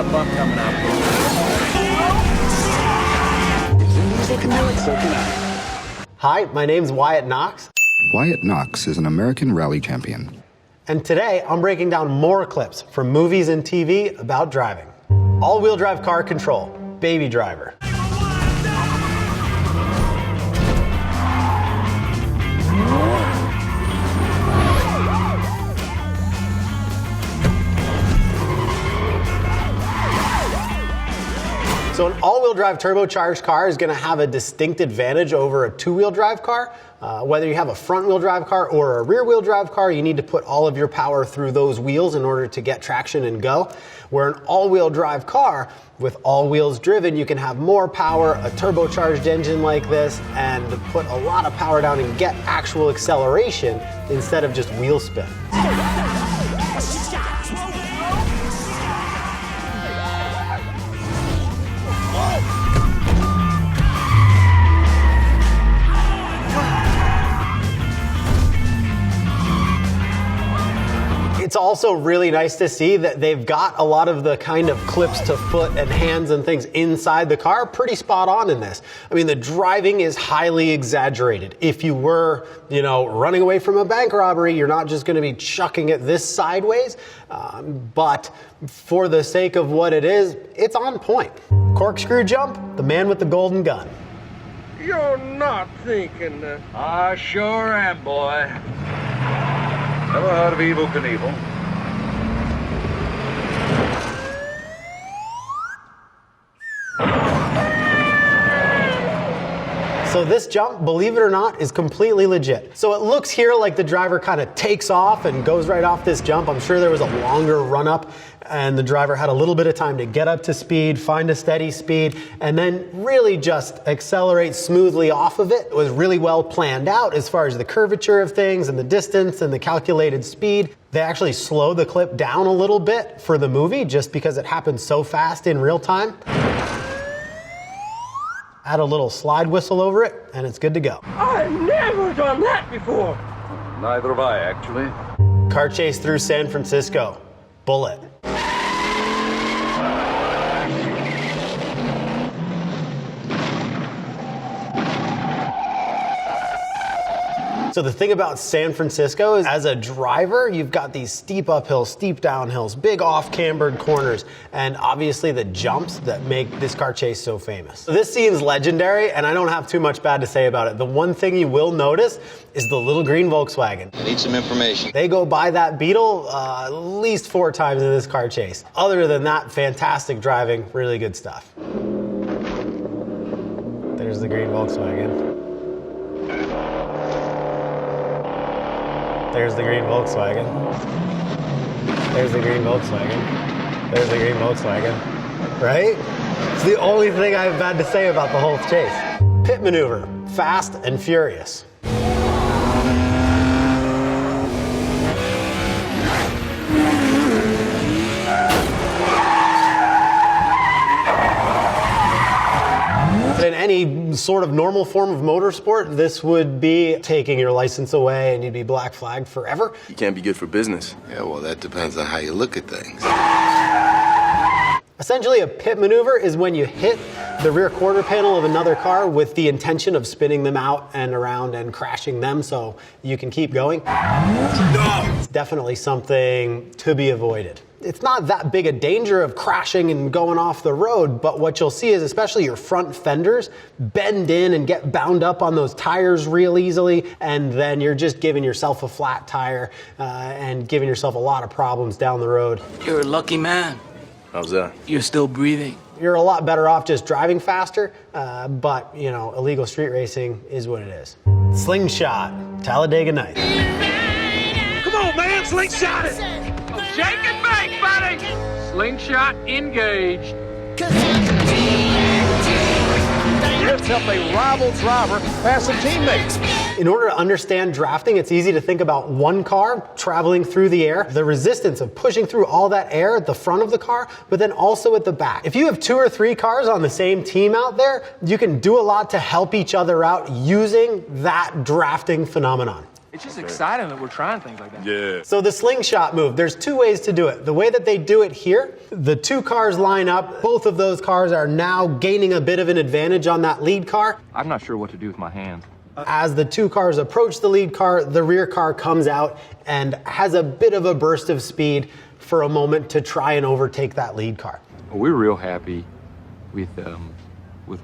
a bump coming up. Hi, my name's Wyatt Knox. Wyatt Knox is an American rally champion. And today I'm breaking down more clips from movies and TV about driving. All-wheel drive car control, Baby Driver. So an all-wheel drive turbocharged car is going to have a distinct advantage over a two-wheel drive car. Whether you have a front-wheel drive car or a rear-wheel drive car, you need to put all of your power through those wheels in order to get traction and go. Where an all-wheel drive car, with all wheels driven, you can have more power, a turbocharged engine like this, and put a lot of power down and get actual acceleration instead of just wheel spin. It's also really nice to see that they've got a lot of the kind of clips to foot and hands and things inside the car pretty spot on in this. I mean, the driving is highly exaggerated. If you were, running away from a bank robbery, you're not just going to be chucking it this sideways. But for the sake of what it is, it's on point. Corkscrew jump, the man with the golden gun. You're not thinking that. I sure am, boy. Never heard of Evel Knievel. So this jump, believe it or not, is completely legit. So it looks here like the driver kind of takes off and goes right off this jump. I'm sure there was a longer run up and the driver had a little bit of time to get up to speed, find a steady speed, and then really just accelerate smoothly off of it. It was really well planned out as far as the curvature of things and the distance and the calculated speed. They actually slowed the clip down a little bit for the movie just because it happened so fast in real time. Add a little slide whistle over it, and it's good to go. I've never done that before. Neither have I, actually. Car chase through San Francisco. Bullet. So the thing about San Francisco is, as a driver, you've got these steep uphills, steep downhills, big off-cambered corners, and obviously the jumps that make this car chase so famous. So this scene's legendary, and I don't have too much bad to say about it. The one thing you will notice is the little green Volkswagen. I need some information. They go by that Beetle at least 4 times in this car chase. Other than that, fantastic driving, really good stuff. There's the green Volkswagen. There's the green Volkswagen. There's the green Volkswagen. There's the green Volkswagen. Right? It's the only thing I have bad to say about the whole chase. Pit maneuver, fast and furious. In any sort of normal form of motorsport, this would be taking your license away and you'd be black flagged forever. You can't be good for business. Yeah, well, that depends on how you look at things. Essentially, a pit maneuver is when you hit the rear quarter panel of another car with the intention of spinning them out and around and crashing them so you can keep going. It's definitely something to be avoided. It's not that big a danger of crashing and going off the road, but what you'll see is especially your front fenders bend in and get bound up on those tires real easily, and then you're just giving yourself a flat tire and giving yourself a lot of problems down the road. You're a lucky man. How's that? You're still breathing. You're a lot better off just driving faster, but illegal street racing is what it is. Slingshot, Talladega Nights. Come on, man, slingshot it. Shake and bake, buddy! Slingshot engaged. Let's help a rival driver pass a teammate. In order to understand drafting, it's easy to think about one car traveling through the air, the resistance of pushing through all that air at the front of the car, but then also at the back. If you have 2 or 3 cars on the same team out there, you can do a lot to help each other out using that drafting phenomenon. It's just exciting that we're trying things like that. Yeah. So the slingshot move, there's two ways to do it. The way that they do it here, the two cars line up. Both of those cars are now gaining a bit of an advantage on that lead car. I'm not sure what to do with my hands. As the two cars approach the lead car, the rear car comes out and has a bit of a burst of speed for a moment to try and overtake that lead car. We're real happy with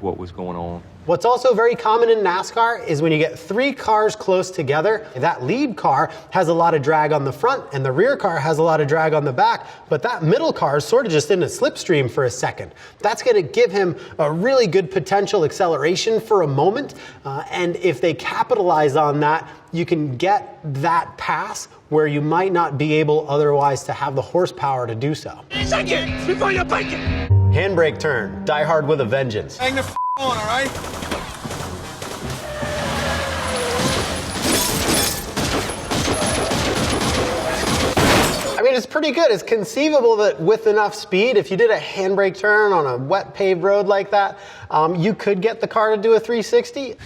what was going on. What's also very common in NASCAR is when you get three cars close together, that lead car has a lot of drag on the front and the rear car has a lot of drag on the back, but that middle car is sort of just in a slipstream for a second. That's going to give him a really good potential acceleration for a moment, and if they capitalize on that, you can get that pass where you might not be able otherwise to have the horsepower to do so. Before you bike it! Handbrake turn, Die Hard with a vengeance. Hang the on, all right? I mean, it's pretty good. It's conceivable that with enough speed, if you did a handbrake turn on a wet paved road like that, you could get the car to do a 360.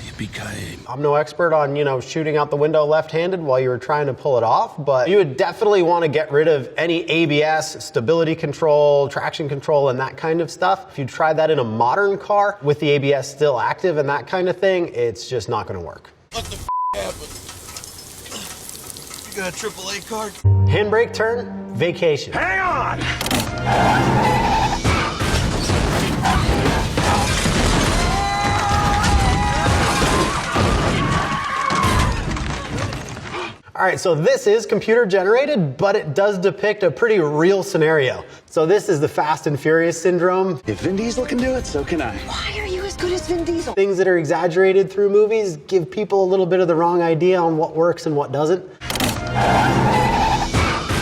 I'm no expert on, shooting out the window left-handed while you were trying to pull it off, but you would definitely want to get rid of any ABS, stability control, traction control, and that kind of stuff. If you try that in a modern car with the ABS still active and that kind of thing, it's just not going to work. What the happened? You got a AAA card? Handbrake turn, vacation. Hang on! All right, so this is computer generated, but it does depict a pretty real scenario. So this is the Fast and Furious syndrome. If Vin Diesel can do it, so can I. Why are you as good as Vin Diesel? Things that are exaggerated through movies give people a little bit of the wrong idea on what works and what doesn't.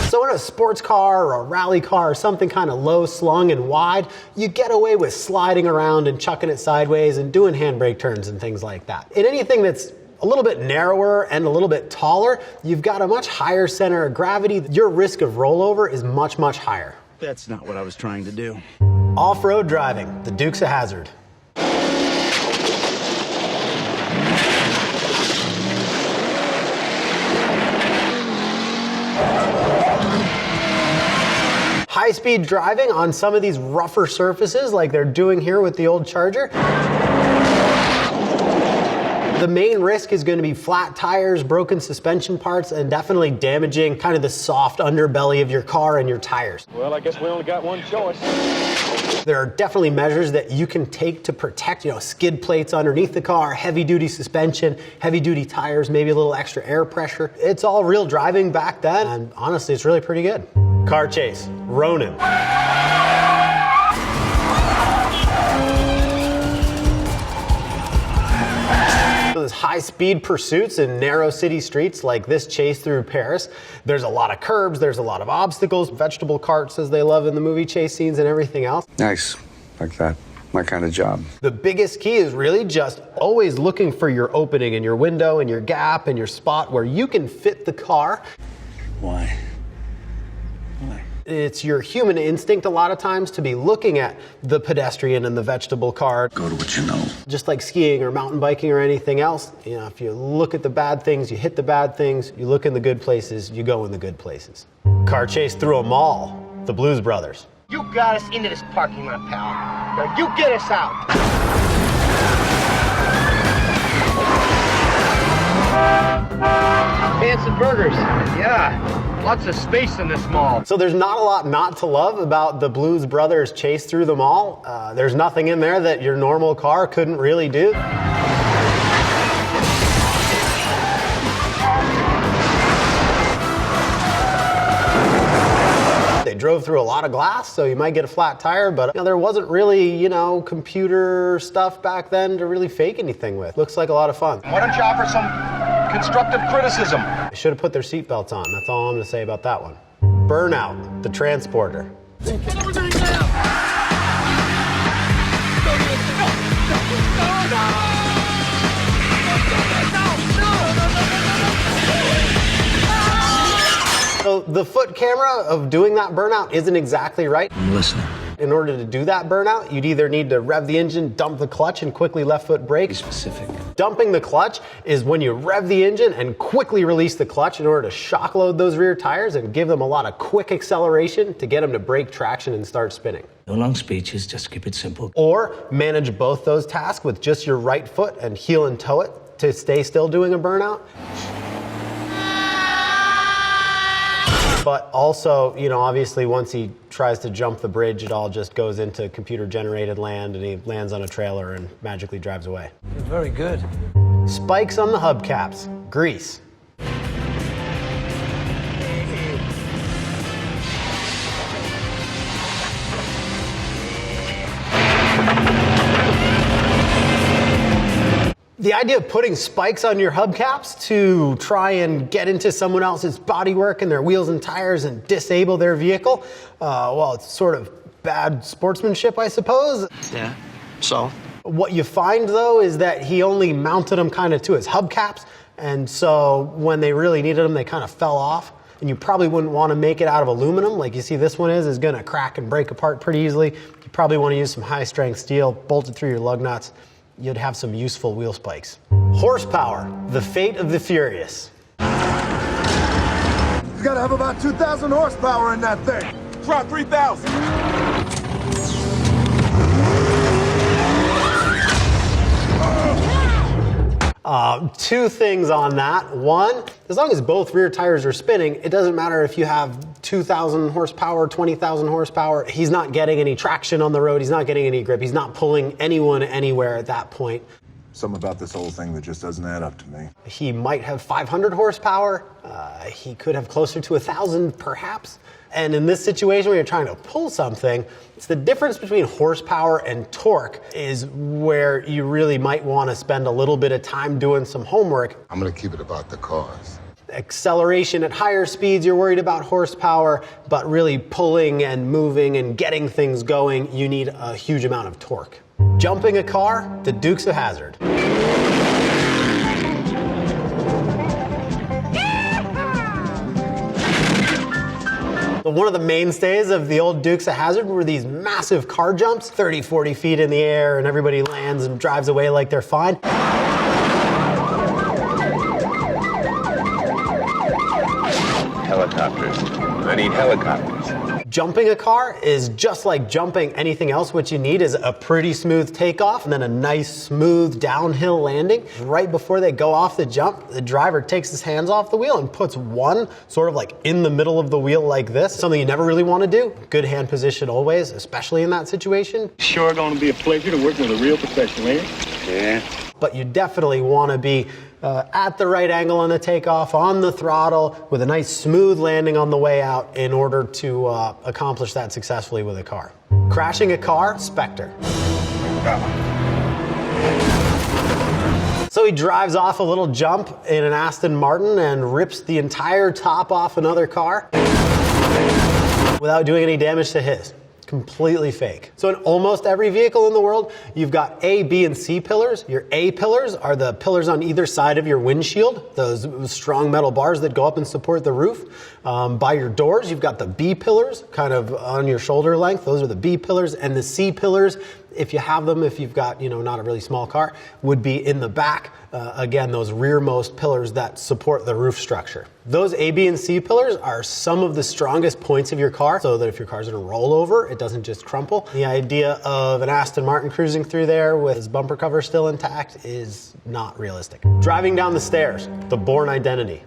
So in a sports car or a rally car or something kind of low slung and wide, you get away with sliding around and chucking it sideways and doing handbrake turns and things like that. In anything that's a little bit narrower and a little bit taller, you've got a much higher center of gravity. Your risk of rollover is much, much higher. That's not what I was trying to do. Off-road driving, the Duke's a hazard. High-speed driving on some of these rougher surfaces like they're doing here with the old Charger. The main risk is going to be flat tires, broken suspension parts, and definitely damaging kind of the soft underbelly of your car and your tires. Well, I guess we only got one choice. There are definitely measures that you can take to protect, skid plates underneath the car, heavy-duty suspension, heavy-duty tires, maybe a little extra air pressure. It's all real driving back then, and honestly, it's really pretty good. Car chase, Ronin. Those high-speed pursuits in narrow city streets like this chase through Paris. There's a lot of curbs, there's a lot of obstacles, vegetable carts as they love in the movie chase scenes and everything else. Nice. Like that. My kind of job. The biggest key is really just always looking for your opening and your window and your gap and your spot where you can fit the car. Why? It's your human instinct a lot of times to be looking at the pedestrian and the vegetable car. Go to what you know. Just like skiing or mountain biking or anything else, if you look at the bad things, you hit the bad things. You look in the good places, you go in the good places. Car chase through a mall, the Blues Brothers. You got us into this parking lot, pal. Now you get us out. Fancy burgers. Yeah. Lots of space in this mall. So there's not a lot not to love about the Blues Brothers chase through the mall. There's nothing in there that your normal car couldn't really do. They drove through a lot of glass, so you might get a flat tire, but there wasn't really, computer stuff back then to really fake anything with. Looks like a lot of fun. Why don't you offer some constructive criticism? They should have put their seatbelts on. That's all I'm going to say about that one. Burnout, the Transporter. So the foot camera of doing that burnout isn't exactly right. I'm listening. In order to do that burnout, you'd either need to rev the engine, dump the clutch, and quickly left foot brake. Be specific. Dumping the clutch is when you rev the engine and quickly release the clutch in order to shock load those rear tires and give them a lot of quick acceleration to get them to break traction and start spinning. No long speeches, just keep it simple. Or manage both those tasks with just your right foot and heel and toe it to stay still doing a burnout. But also, obviously once he tries to jump the bridge, it all just goes into computer-generated land and he lands on a trailer and magically drives away. You're very good. Spikes on the hubcaps. Grease. The idea of putting spikes on your hubcaps to try and get into someone else's bodywork and their wheels and tires and disable their vehicle, well, it's sort of bad sportsmanship, I suppose. Yeah, so? What you find, though, is that he only mounted them kind of to his hubcaps, and so when they really needed them, they kind of fell off. And you probably wouldn't want to make it out of aluminum, like you see this one is going to crack and break apart pretty easily. You probably want to use some high-strength steel, bolted through your lug nuts. You'd have some useful wheel spikes. Horsepower, the fate of the furious. You gotta have about 2,000 horsepower in that thing. Try 3,000. Two things on that. One, as long as both rear tires are spinning, it doesn't matter if you have 2,000 horsepower, 20,000 horsepower. He's not getting any traction on the road. He's not getting any grip. He's not pulling anyone anywhere at that point. Something about this whole thing that just doesn't add up to me. He might have 500 horsepower. He could have closer to 1,000 perhaps. And in this situation where you're trying to pull something, it's the difference between horsepower and torque is where you really might want to spend a little bit of time doing some homework. I'm going to keep it about the cars. Acceleration at higher speeds, you're worried about horsepower, but really pulling and moving and getting things going, you need a huge amount of torque. Jumping a car, the Dukes of Hazzard. One of the mainstays of the old Dukes of Hazzard were these massive car jumps, 30, 40 feet in the air, and everybody lands and drives away like they're fine. Helicopters. I need helicopters. Jumping a car is just like jumping anything else. What you need is a pretty smooth takeoff and then a nice smooth downhill landing. Right before they go off the jump, the driver takes his hands off the wheel and puts one sort of like in the middle of the wheel like this. Something you never really want to do. Good hand position always, especially in that situation. Sure going to be a pleasure to work with a real professional, eh? Yeah. But you definitely want to be at the right angle on the takeoff, on the throttle, with a nice smooth landing on the way out in order to accomplish that successfully with a car. Crashing a car, Spectre. So he drives off a little jump in an Aston Martin and rips the entire top off another car without doing any damage to his. Completely fake. So in almost every vehicle in the world, you've got A, B, and C pillars. Your A pillars are the pillars on either side of your windshield, those strong metal bars that go up and support the roof. By your doors, you've got the B pillars, kind of on your shoulder length. Those are the B pillars. And the C pillars, if you have them, if you've got, not a really small car, would be in the back. Again, those rearmost pillars that support the roof structure. Those A, B, and C pillars are some of the strongest points of your car, so that if your car's in a rollover, it doesn't just crumple. The idea of an Aston Martin cruising through there with his bumper cover still intact is not realistic. Driving down the stairs, the Bourne Identity.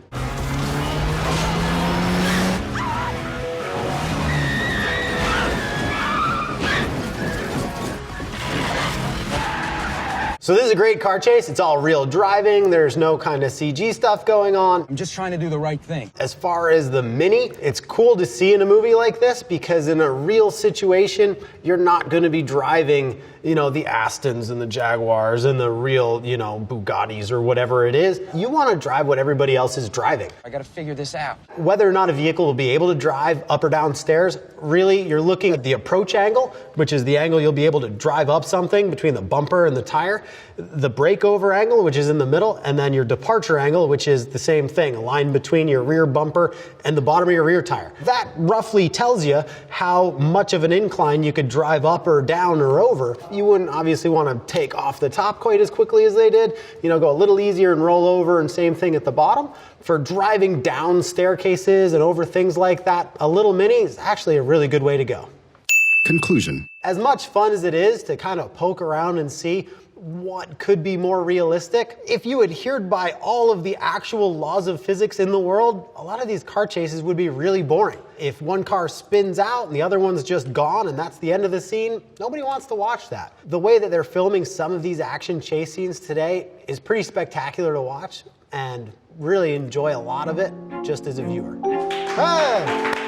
So this is a great car chase. It's all real driving. There's no kind of CG stuff going on. I'm just trying to do the right thing. As far as the Mini, it's cool to see in a movie like this because in a real situation, you're not going to be driving, the Astons and the Jaguars and the real, Bugattis or whatever it is. You want to drive what everybody else is driving. I got to figure this out. Whether or not a vehicle will be able to drive up or down stairs, really, you're looking at the approach angle, which is the angle you'll be able to drive up something between the bumper and the tire. the breakover angle, which is in the middle, and then your departure angle, which is the same thing, a line between your rear bumper and the bottom of your rear tire. That roughly tells you how much of an incline you could drive up or down or over. You wouldn't obviously want to take off the top quite as quickly as they did, you know, go a little easier and roll over, and same thing at the bottom. For driving down staircases and over things like that, a little Mini is actually a really good way to go. Conclusion. As much fun as it is to kind of poke around and see what could be more realistic, if you adhered by all of the actual laws of physics in the world, a lot of these car chases would be really boring. If one car spins out and the other one's just gone and that's the end of the scene, nobody wants to watch that. The way that they're filming some of these action chase scenes today is pretty spectacular to watch, and really enjoy a lot of it just as a viewer. Hey!